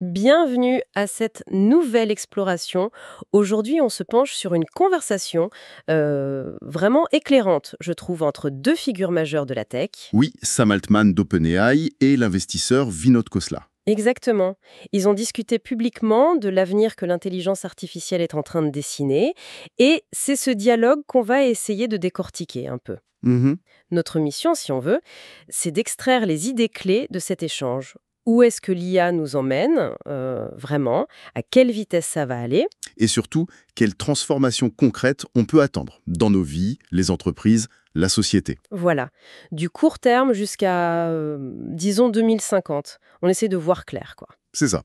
Bienvenue à cette nouvelle exploration. Aujourd'hui, on se penche sur une conversation vraiment éclairante, je trouve, entre deux figures majeures de la tech. Oui, Sam Altman d'OpenAI et l'investisseur Vinod Khosla. Exactement. Ils ont discuté publiquement de l'avenir que l'intelligence artificielle est en train de dessiner, et c'est ce dialogue qu'on va essayer de décortiquer un peu. Mhm. Notre mission, si on veut, c'est d'extraire les idées clés de cet échange. Où est-ce que l'IA nous emmène, vraiment? À quelle vitesse ça va aller? Et surtout, quelles transformations concrètes on peut attendre dans nos vies, les entreprises, la société. Voilà. Du court terme jusqu'à, disons, 2050. On essaie de voir clair, quoi. C'est ça.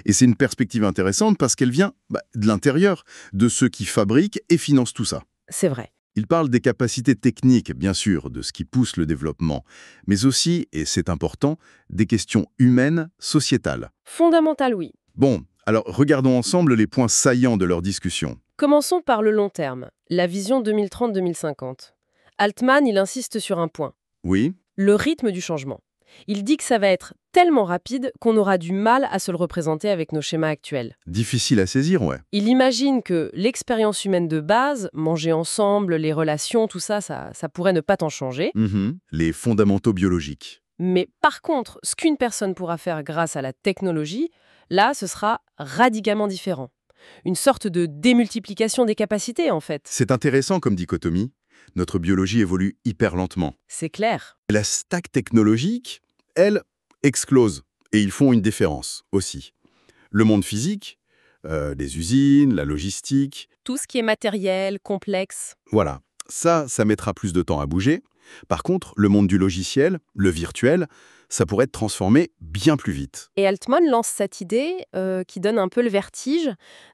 Et c'est une perspective intéressante parce qu'elle vient de l'intérieur, de ceux qui fabriquent et financent tout ça. C'est vrai. Il parle des capacités techniques, bien sûr, de ce qui pousse le développement, mais aussi, et c'est important, des questions humaines, sociétales. Fondamental, oui. Bon, alors regardons ensemble les points saillants de leur discussion. Commençons par le long terme, la vision 2030-2050. Altman, il insiste sur un point, Oui? le rythme du changement. Il dit que ça va être tellement rapide qu'on aura du mal à se le représenter avec nos schémas actuels. Difficile à saisir, ouais. Il imagine que l'expérience humaine de base, manger ensemble, les relations, tout ça, ça pourrait ne pas tant changer. Mhm. Les fondamentaux biologiques. Mais par contre, ce qu'une personne pourra faire grâce à la technologie, là, ce sera radicalement différent. Une sorte de démultiplication des capacités, en fait. C'est intéressant comme dichotomie. Notre biologie évolue hyper lentement. C'est clair. La stack technologique, elle, explose. Et ils font une différence aussi. Le monde physique, les usines, la logistique, Tout ce qui est matériel, complexe. voilà. Ça mettra plus de temps à bouger. Par contre, le monde du logiciel, le virtuel, ça pourrait être transformé bien plus vite. Et Altman lance cette idée qui donne un peu le vertige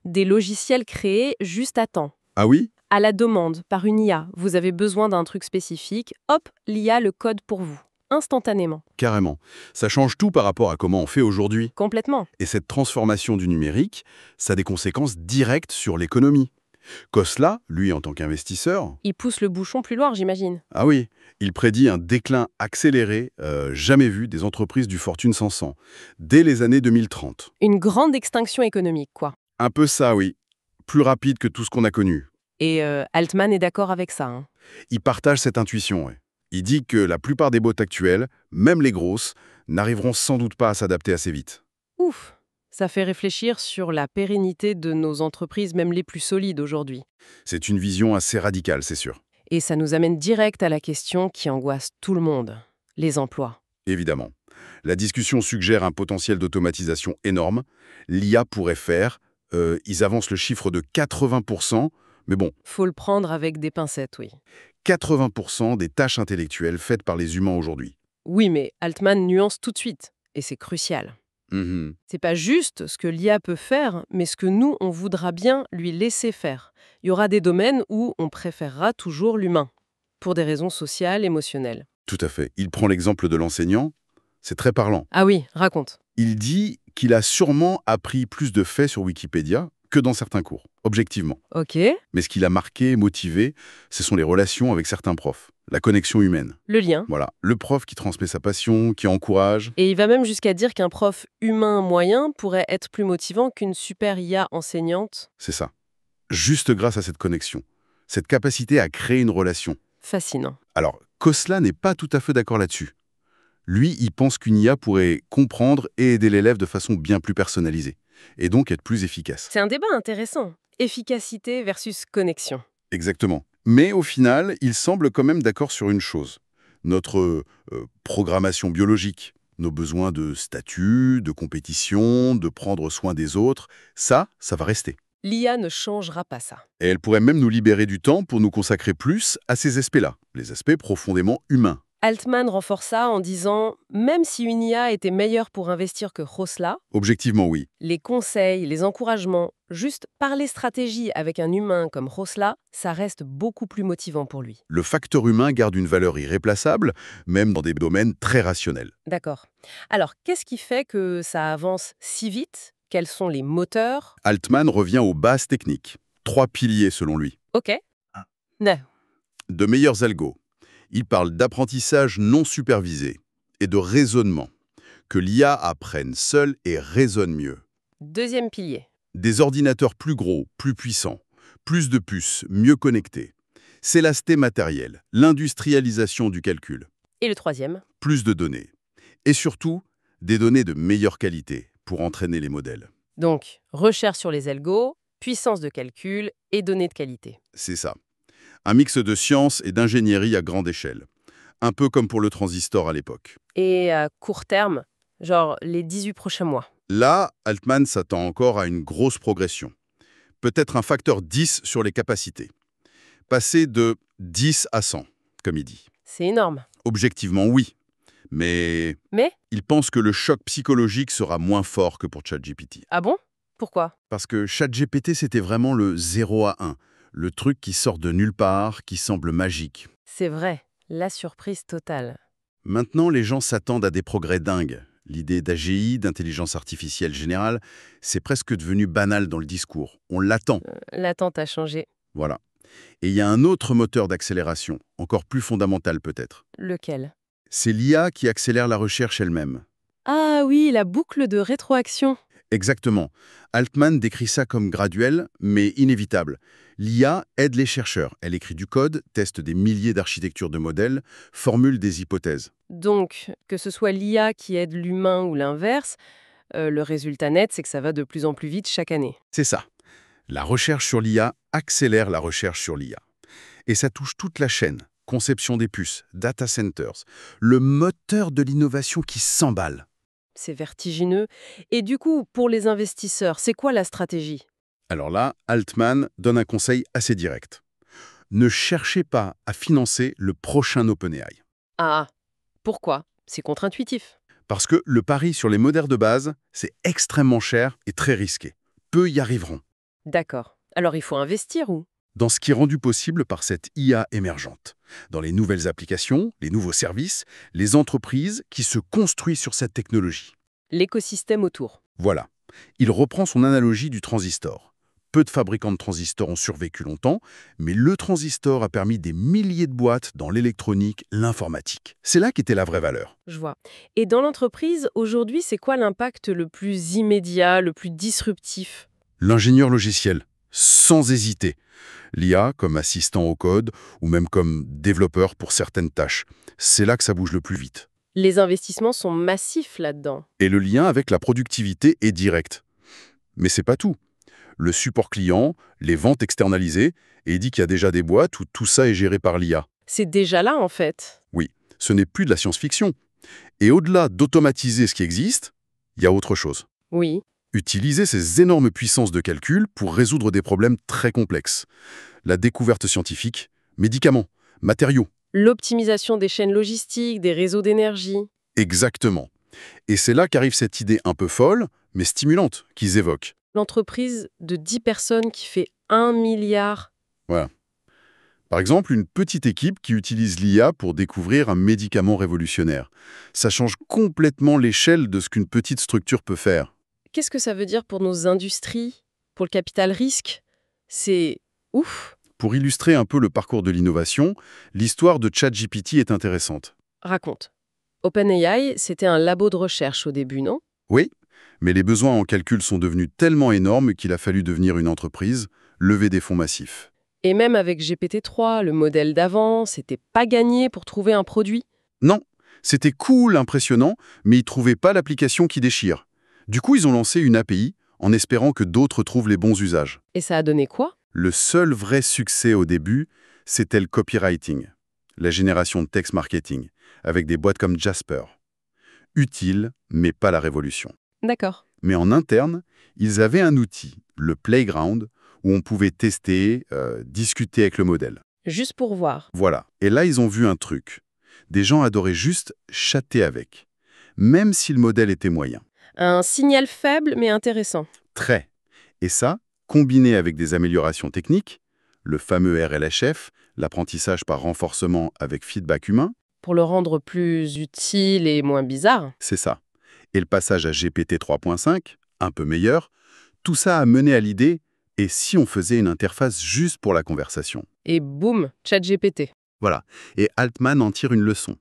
des logiciels créés juste à temps. Ah oui? À la demande, par une IA. Vous avez besoin d'un truc spécifique, hop, l'IA le code pour vous. Instantanément. Carrément. Ça change tout par rapport à comment on fait aujourd'hui. Complètement. Et cette transformation du numérique, ça a des conséquences directes sur l'économie. Khosla, lui en tant qu'investisseur, Il pousse le bouchon plus loin, j'imagine. ah oui, il prédit un déclin accéléré, jamais vu, des entreprises du Fortune 500, dès les années 2030. Une grande extinction économique, quoi. Un peu ça, oui. Plus rapide que tout ce qu'on a connu. Et Altman est d'accord avec ça, hein. Il partage cette intuition, ouais. Il dit que la plupart des bots actuelles, même les grosses, n'arriveront sans doute pas à s'adapter assez vite. Ouf, ça fait réfléchir sur la pérennité de nos entreprises, même les plus solides aujourd'hui. C'est une vision assez radicale, c'est sûr. Et ça nous amène direct à la question qui angoisse tout le monde, les emplois. Évidemment. La discussion suggère un potentiel d'automatisation énorme. L'IA pourrait faire, ils avancent le chiffre de 80%, mais bon, Faut le prendre avec des pincettes, oui. 80% des tâches intellectuelles faites par les humains aujourd'hui. Oui, mais Altman nuance tout de suite, et c'est crucial. Mhm. C'est pas juste ce que l'IA peut faire, mais ce que nous, on voudra bien lui laisser faire. Il y aura des domaines où on préférera toujours l'humain, pour des raisons sociales, émotionnelles. Tout à fait. Il prend l'exemple de l'enseignant. C'est très parlant. Ah oui, raconte. Il dit qu'il a sûrement appris plus de faits sur Wikipédia que dans certains cours, objectivement. Ok. Mais ce qui l'a marqué, motivé, ce sont les relations avec certains profs, la connexion humaine. Le lien. Voilà, le prof qui transmet sa passion, qui encourage. Et il va même jusqu'à dire qu'un prof humain moyen pourrait être plus motivant qu'une super IA enseignante. C'est ça. Juste grâce à cette connexion, cette capacité à créer une relation. Fascinant. Alors, Khosla n'est pas tout à fait d'accord là-dessus. Lui, il pense qu'une IA pourrait comprendre et aider l'élève de façon bien plus personnalisée, et donc être plus efficace. C'est un débat intéressant. Efficacité versus connexion. Exactement. Mais au final, il semble quand même d'accord sur une chose. Notre programmation biologique, nos besoins de statut, de compétition, de prendre soin des autres, ça va rester. L'IA ne changera pas ça. Et elle pourrait même nous libérer du temps pour nous consacrer plus à ces aspects-là, les aspects profondément humains. Altman renforce ça en disant « Même si une IA était meilleure pour investir que Khosla, Objectivement, oui. les conseils, les encouragements, juste parler stratégie avec un humain comme Khosla, ça reste beaucoup plus motivant pour lui. » Le facteur humain garde une valeur irréplaçable, même dans des domaines très rationnels. D'accord. Alors, qu'est-ce qui fait que ça avance si vite? Quels sont les moteurs? Altman revient aux bases techniques. 3 piliers selon lui. Ok. Non. De meilleurs algos. Il parle d'apprentissage non supervisé et de raisonnement. Que l'IA apprenne seule et raisonne mieux. Deuxième pilier. Des ordinateurs plus gros, plus puissants, plus de puces, mieux connectés. C'est l'aspect matériel, l'industrialisation du calcul. Et le troisième? Plus de données. Et surtout, des données de meilleure qualité pour entraîner les modèles. Donc, recherche sur les algos, puissance de calcul et données de qualité. C'est ça. Un mix de science et d'ingénierie à grande échelle. Un peu comme pour le transistor à l'époque. Et à court terme, genre les 18 prochains mois. Là, Altman s'attend encore à une grosse progression. Peut-être un facteur 10 sur les capacités. Passer de 10 à 100, comme il dit. C'est énorme. Objectivement, oui. Mais Mais? il pense que le choc psychologique sera moins fort que pour ChatGPT. Ah bon? Pourquoi? Parce que ChatGPT, c'était vraiment le 0 à 1. Le truc qui sort de nulle part, qui semble magique. C'est vrai, la surprise totale. Maintenant, les gens s'attendent à des progrès dingues. L'idée d'AGI, d'intelligence artificielle générale, c'est presque devenu banal dans le discours. On l'attend. L'attente a changé. Voilà. Et il y a un autre moteur d'accélération, encore plus fondamental peut-être. Lequel? C'est l'IA qui accélère la recherche elle-même. Ah oui, la boucle de rétroaction. Exactement. Altman décrit ça comme graduel, mais inévitable. L'IA aide les chercheurs. Elle écrit du code, teste des milliers d'architectures de modèles, formule des hypothèses. Donc, que ce soit l'IA qui aide l'humain ou l'inverse, le résultat net, c'est que ça va de plus en plus vite chaque année. C'est ça. La recherche sur l'IA accélère la recherche sur l'IA. Et ça touche toute la chaîne. Conception des puces, data centers, le moteur de l'innovation qui s'emballe. C'est vertigineux. Et du coup, pour les investisseurs, c'est quoi la stratégie? Alors là, Altman donne un conseil assez direct. Ne cherchez pas à financer le prochain OpenAI. Ah, pourquoi? C'est contre-intuitif. Parce que le pari sur les modèles de base, c'est extrêmement cher et très risqué. Peu y arriveront. D'accord. Alors il faut investir où? Dans ce qui est rendu possible par cette IA émergente. Dans les nouvelles applications, les nouveaux services, les entreprises qui se construisent sur cette technologie. L'écosystème autour. Voilà. Il reprend son analogie du transistor. Peu de fabricants de transistors ont survécu longtemps, mais le transistor a permis des milliers de boîtes dans l'électronique, l'informatique. C'est là qu'était la vraie valeur. Je vois. Et dans l'entreprise, aujourd'hui, c'est quoi l'impact le plus immédiat, le plus disruptif? L'ingénieur logiciel, sans hésiter. L'IA comme assistant au code ou même comme développeur pour certaines tâches. C'est là que ça bouge le plus vite. Les investissements sont massifs là-dedans. Et le lien avec la productivité est direct. Mais c'est pas tout. Le support client, les ventes externalisées, et il dit qu'il y a déjà des boîtes où tout ça est géré par l'IA. C'est déjà là, en fait. Oui, ce n'est plus de la science-fiction. Et au-delà d'automatiser ce qui existe, il y a autre chose. Oui. Utiliser ces énormes puissances de calcul pour résoudre des problèmes très complexes. La découverte scientifique, médicaments, matériaux. L'optimisation des chaînes logistiques, des réseaux d'énergie. Exactement. Et c'est là qu'arrive cette idée un peu folle, mais stimulante, qu'ils évoquent. L'entreprise de 10 personnes qui fait 1 milliard. Voilà. Par exemple, une petite équipe qui utilise l'IA pour découvrir un médicament révolutionnaire. Ça change complètement l'échelle de ce qu'une petite structure peut faire. Qu'est-ce que ça veut dire pour nos industries, pour le capital risque? C'est ouf. Pour illustrer un peu le parcours de l'innovation, l'histoire de ChatGPT est intéressante. Raconte. OpenAI, c'était un labo de recherche au début, non? Oui, mais les besoins en calcul sont devenus tellement énormes qu'il a fallu devenir une entreprise, lever des fonds massifs. Et même avec GPT-3, le modèle d'avant, c'était pas gagné pour trouver un produit. Non, c'était cool, impressionnant, mais ils trouvaient pas l'application qui déchire. Du coup, ils ont lancé une API en espérant que d'autres trouvent les bons usages. Et ça a donné quoi? Le seul vrai succès au début, c'était le copywriting, la génération de text marketing, avec des boîtes comme Jasper. Utile, mais pas la révolution. D'accord. Mais en interne, ils avaient un outil, le Playground, où on pouvait tester, discuter avec le modèle. Juste pour voir. Voilà. Et là, ils ont vu un truc. Des gens adoraient juste chatter avec, même si le modèle était moyen. Un signal faible mais intéressant. Très. Et ça, combiné avec des améliorations techniques, le fameux RLHF, l'apprentissage par renforcement avec feedback humain, Pour le rendre plus utile et moins bizarre. c'est ça. Et le passage à GPT 3.5, un peu meilleur, tout ça a mené à l'idée, et si on faisait une interface juste pour la conversation? Et boum, ChatGPT. Voilà. Et Altman en tire une leçon.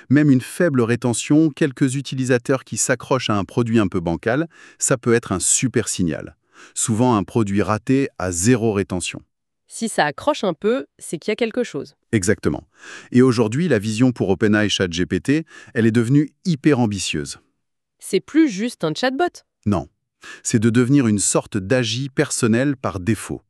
Même une faible rétention, quelques utilisateurs qui s'accrochent à un produit un peu bancal, ça peut être un super signal. Souvent un produit raté à zéro rétention. Si ça accroche un peu, c'est qu'il y a quelque chose. Exactement. Et aujourd'hui, la vision pour OpenAI ChatGPT, elle est devenue hyper ambitieuse. C'est plus juste un chatbot. Non, c'est de devenir une sorte d'AGI personnel par défaut.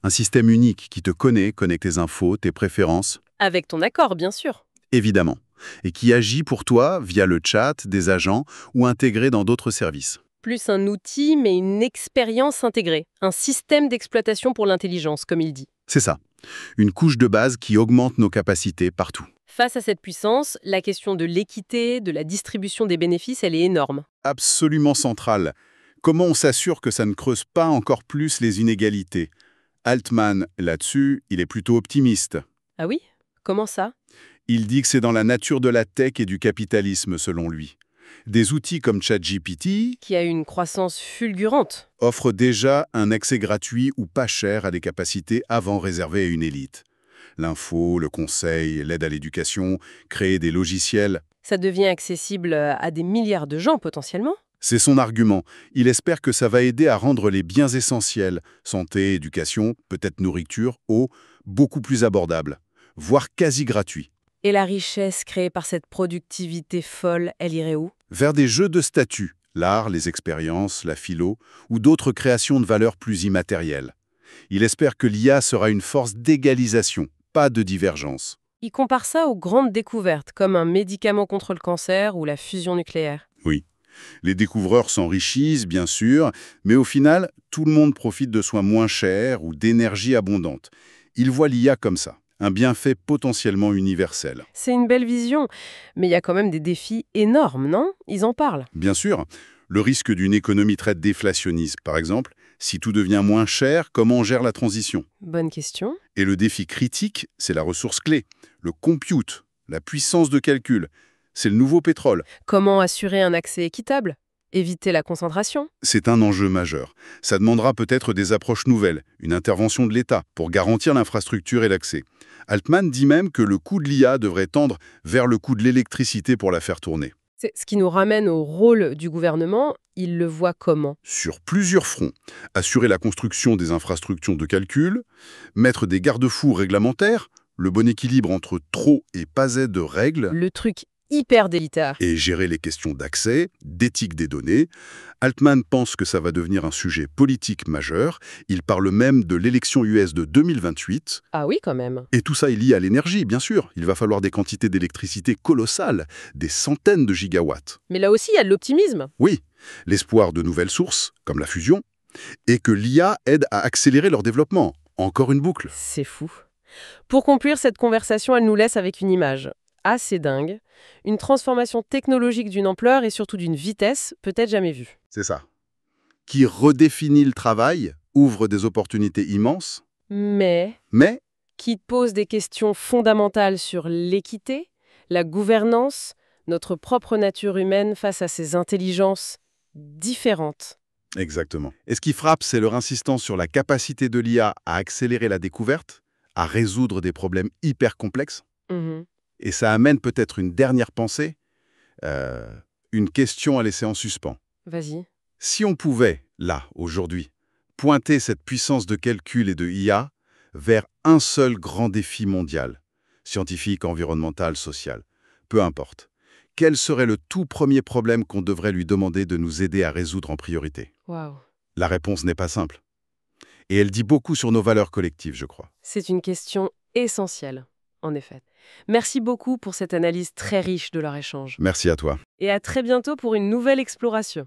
Un système unique qui te connaît tes infos, tes préférences, Avec ton accord, bien sûr. évidemment, et qui agit pour toi via le chat, des agents ou intégré dans d'autres services. Plus un outil, mais une expérience intégrée. Un système d'exploitation pour l'intelligence, comme il dit. C'est ça, une couche de base qui augmente nos capacités partout. Face à cette puissance, la question de l'équité, de la distribution des bénéfices, elle est énorme. Absolument centrale. Comment on s'assure que ça ne creuse pas encore plus les inégalités? Altman, là-dessus, il est plutôt optimiste. Ah oui? Comment ça? Il dit que c'est dans la nature de la tech et du capitalisme, selon lui. Des outils comme ChatGPT Qui a une croissance fulgurante. offrent déjà un accès gratuit ou pas cher à des capacités avant réservées à une élite. L'info, le conseil, l'aide à l'éducation, créer des logiciels, Ça devient accessible à des milliards de gens potentiellement. c'est son argument. Il espère que ça va aider à rendre les biens essentiels, santé, éducation, peut-être nourriture, eau, beaucoup plus abordables, voire quasi gratuits. Et la richesse créée par cette productivité folle, elle irait où? Vers des jeux de statut, l'art, les expériences, la philo, ou d'autres créations de valeurs plus immatérielles. Il espère que l'IA sera une force d'égalisation, pas de divergence. Il compare ça aux grandes découvertes, comme un médicament contre le cancer ou la fusion nucléaire. Oui. Les découvreurs s'enrichissent, bien sûr, mais au final, tout le monde profite de soins moins chers ou d'énergie abondante. Il voit l'IA comme ça, un bienfait potentiellement universel. C'est une belle vision, mais il y a quand même des défis énormes, non? Ils en parlent. Bien sûr, le risque d'une économie très déflationniste, par exemple, si tout devient moins cher, comment on gère la transition? Bonne question. Et le défi critique, c'est la ressource clé, le compute, la puissance de calcul. C'est le nouveau pétrole. Comment assurer un accès équitable? Éviter la concentration? C'est un enjeu majeur. Ça demandera peut-être des approches nouvelles, une intervention de l'État pour garantir l'infrastructure et l'accès. Altman dit même que le coût de l'IA devrait tendre vers le coût de l'électricité pour la faire tourner. C'est ce qui nous ramène au rôle du gouvernement. Il le voit comment? Sur plusieurs fronts, assurer la construction des infrastructures de calcul, mettre des garde-fous réglementaires, le bon équilibre entre trop et pas de règles, Le truc hyper délicat. et gérer les questions d'accès, d'éthique des données. Altman pense que ça va devenir un sujet politique majeur. Il parle même de l'élection US de 2028. Ah oui, quand même. Et tout ça est lié à l'énergie, bien sûr. Il va falloir des quantités d'électricité colossales, des centaines de gigawatts. Mais là aussi, il y a de l'optimisme. Oui, l'espoir de nouvelles sources, comme la fusion, et que l'IA aide à accélérer leur développement. Encore une boucle. C'est fou. Pour conclure cette conversation, elle nous laisse avec une image assez dingue, une transformation technologique d'une ampleur et surtout d'une vitesse peut-être jamais vue. C'est ça. Qui redéfinit le travail, ouvre des opportunités immenses, Mais mais qui pose des questions fondamentales sur l'équité, la gouvernance, notre propre nature humaine face à ces intelligences différentes. exactement. Et ce qui frappe, c'est leur insistance sur la capacité de l'IA à accélérer la découverte, à résoudre des problèmes hyper complexes. Mhm. Et ça amène peut-être une dernière pensée, une question à laisser en suspens. Vas-y. Si on pouvait, là, aujourd'hui, pointer cette puissance de calcul et de IA vers un seul grand défi mondial, scientifique, environnemental, social, peu importe, quel serait le tout premier problème qu'on devrait lui demander de nous aider à résoudre en priorité? Waouh. La réponse n'est pas simple. Et elle dit beaucoup sur nos valeurs collectives, je crois. C'est une question essentielle, en effet. Merci beaucoup pour cette analyse très riche de leur échange. Merci à toi. Et à très bientôt pour une nouvelle exploration.